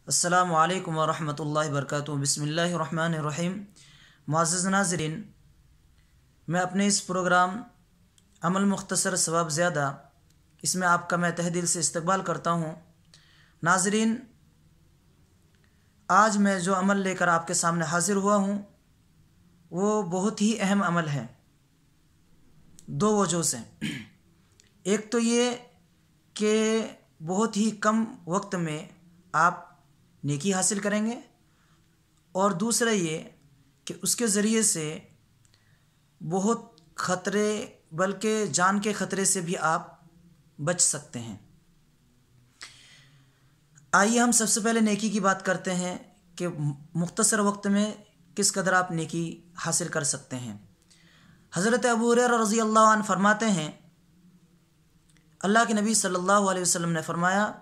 السلام علیکم ورحمۃ اللہ وبرکاتہ۔ بسم اللہ الرحمن الرحیم۔ معزز ناظرین، میں اپنے اس پروگرام عمل مختصر ثواب زیادہ اس میں آپ کا میں تہ دل سے استقبال کرتا ہوں۔ ناظرین، آج میں جو عمل لے کر آپ کے سامنے حاضر ہوا ہوں وہ بہت ہی اہم عمل ہے، دو وجہ سے۔ ایک تو یہ کہ بہت ہی کم وقت میں آپ نیکی حاصل کریں گے، اور دوسرا یہ کہ اس کے ذریعے سے بہت خطرے بلکہ جان کے خطرے سے بھی آپ بچ سکتے ہیں۔ آئیے ہم سب سے پہلے نیکی کی بات کرتے ہیں کہ مختصر وقت میں کس قدر آپ نیکی حاصل کر سکتے ہیں۔ حضرت ابو ہریرہ رضی اللہ عنہ فرماتے ہیں، اللہ کے نبی صلی اللہ علیہ وسلم نے فرمایا،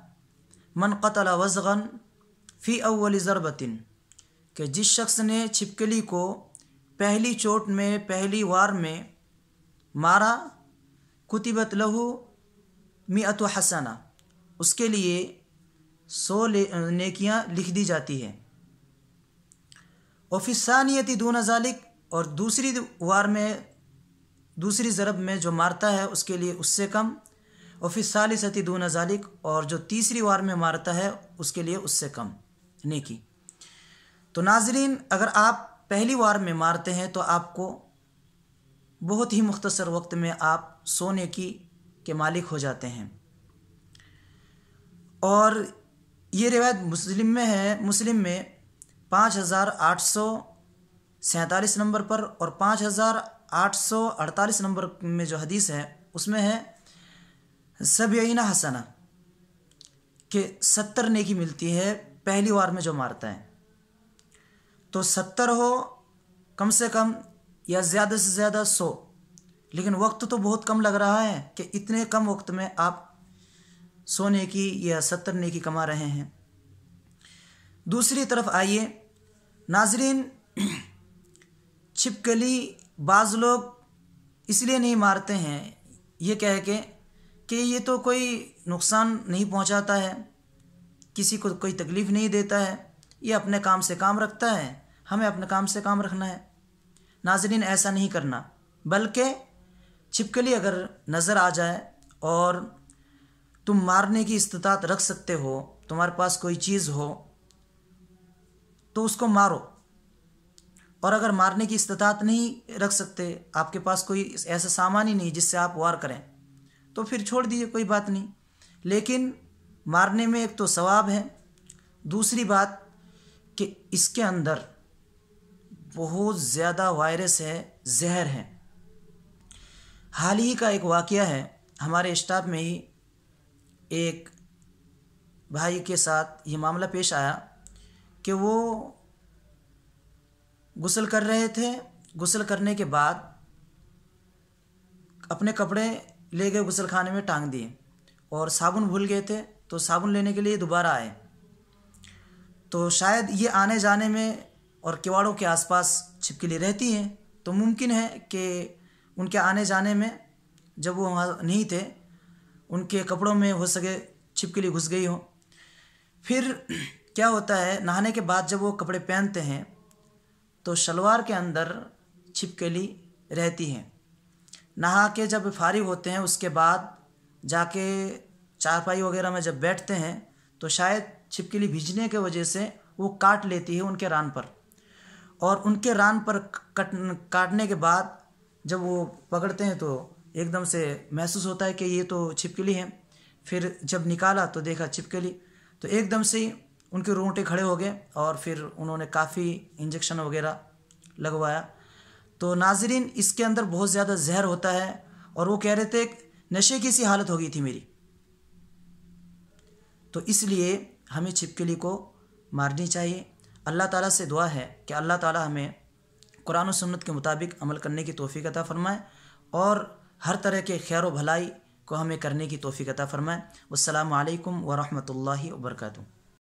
من قتل وزغا فی اول ضربۃ، کہ جس شخص نے چھپکلی کو پہلی چوٹ میں پہلی وار میں مارا، کتبت لہو مئۃ حسنہ، اس کے لیے 100 نیکیاں لکھ دی جاتی ہے۔ وفی الثانیۃ دون ذالک، اور دوسری وار میں دوسری ضرب میں جو مارتا ہے اس کے لیے اس سے کم۔ وفی الثالثۃ دون ذالک، اور جو تیسری وار میں مارتا ہے اس کے لیے اس سے کم نیکی۔ تو ناظرین، اگر آپ پہلی وار میں مارتے ہیں تو آپ کو بہت ہی مختصر وقت میں آپ 100 نیکی کے مالک ہو جاتے ہیں۔ اور یہ روایت مسلم میں ہے، مسلم میں 5847 نمبر پر، اور 5848 نمبر میں جو حدیث ہے اس میں ہے 70 حسنہ، کہ 70 نیکی ملتی ہے پہلی وار میں جو مارتا ہے۔ تو 70 ہو کم سے کم یا زیادہ سے زیادہ 100، لیکن وقت تو بہت کم لگ رہا ہے کہ اتنے کم وقت میں آپ 100 نیکی یا 70 نیکی کما رہے ہیں۔ دوسری طرف آئیے ناظرین، چھپکلی بعض لوگ اس لیے نہیں مارتے ہیں یہ کہہ کے کہ یہ تو کوئی نقصان نہیں پہنچاتا ہے، کسی کو کوئی تکلیف نہیں دیتا ہے، یہ اپنے کام سے کام رکھتا ہے، ہمیں اپنے کام سے کام رکھنا ہے۔ ناظرین، ایسا نہیں کرنا، بلکہ چھپکلی اگر نظر آ جائے اور تم مارنے کی استطاعت رکھ سکتے ہو، تمہارے پاس کوئی چیز ہو تو اس کو مارو، اور اگر مارنے کی استطاعت نہیں رکھ سکتے، آپ کے پاس کوئی ایسا سامان ہی نہیں جس سے آپ وار کریں، تو پھر چھوڑ دیجیے، کوئی بات نہیں۔ لیکن مارنے میں ایک تو ثواب ہے، دوسری بات کہ اس کے اندر بہت زیادہ وائرس ہے، زہر ہے۔ حال ہی کا ایک واقعہ ہے، ہمارے اسٹاف میں ہی ایک بھائی کے ساتھ یہ معاملہ پیش آیا کہ وہ غسل کر رہے تھے، غسل کرنے کے بعد اپنے کپڑے لے گئے غسل خانے میں ٹانگ دیے، اور صابن بھول گئے تھے، تو صابن لینے کے لیے دوبارہ آئے، تو شاید یہ آنے جانے میں اور کواڑوں کے آس پاس چھپکلی رہتی ہیں، تو ممکن ہے کہ ان کے آنے جانے میں جب وہ وہاں نہیں تھے ان کے کپڑوں میں ہو سکے چھپکلی گھس گئی ہو۔ پھر کیا ہوتا ہے، نہانے کے بعد جب وہ کپڑے پہنتے ہیں تو شلوار کے اندر چھپکلی رہتی ہے۔ نہا کے جب فارغ ہوتے ہیں اس کے بعد جا کے چارپائی وغیرہ میں جب بیٹھتے ہیں تو شاید چھپکلی بھیجنے کی وجہ سے وہ کاٹ لیتی ہے ان کے ران پر، اور ان کے ران پر کاٹنے کے بعد جب وہ پکڑتے ہیں تو ایک دم سے محسوس ہوتا ہے کہ یہ تو چھپکلی ہے۔ پھر جب نکالا تو دیکھا چھپکلی، تو ایک دم سے ہی ان کے رونگٹے کھڑے ہو گئے، اور پھر انہوں نے کافی انجیکشن وغیرہ لگوایا۔ تو ناظرین، اس کے اندر بہت زیادہ زہر ہوتا ہے، اور وہ کہہ رہے تھے نشے کی سی حالت ہو گئی تھی میری۔ تو اس لیے ہمیں چھپکلی کو مارنی چاہیے۔ اللہ تعالیٰ سے دعا ہے کہ اللہ تعالیٰ ہمیں قرآن و سنت کے مطابق عمل کرنے کی توفیق عطا فرمائے، اور ہر طرح کے خیر و بھلائی کو ہمیں کرنے کی توفیق عطا فرمائے۔ والسلام علیکم ورحمۃ اللہ وبرکاتہ۔